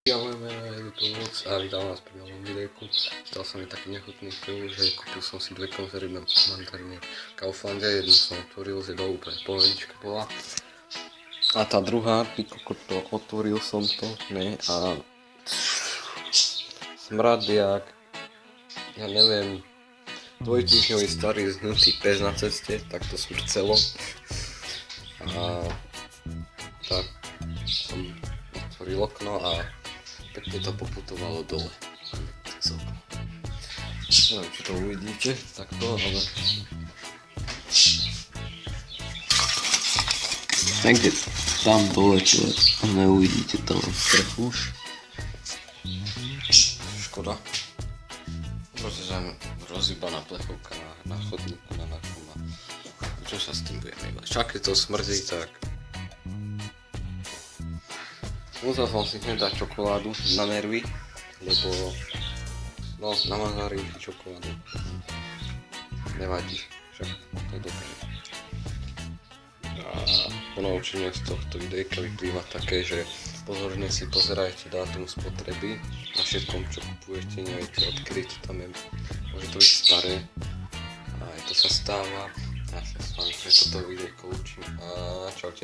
Ja moje meno je Lutovúc a vítam vás pri novom videjku. Stal sa mi taký nechutný film, že kúpil som si 2 konzervy mandariny v Kauflande, jednu som otvoril, z jednou úplne pohodička bola. A tá druhá, ty kokot, otvoril som to, ne, a smrad jak, ja neviem, dvojtýždňový starý zhnutý pes na ceste, tak to smrcelo. A tak som otvoril okno a pekne to poputovalo dole. Neviem, či to uvidíte takto, ale... Niekde tam dole, a neuvidíte tam strechu už. Škoda. Pretože rozhybaná plechovka na chodníku na našom a čo sa s tým budeme iba. Však keď to smrdí, tak... Musel som si hneď dať čokoládu na nervy, lebo no, na mandarínky čokoládu nevadí, však to je dobré. A ponaučenie z tohto videjka vyplýva také, že pozorne si pozerajte dátum spotreby na všetkom, čo kupujete, neviete odkedy to tam je, môže to byť staré a aj to sa stáva. Ja sa s vami pre toto videjko učím a čaute.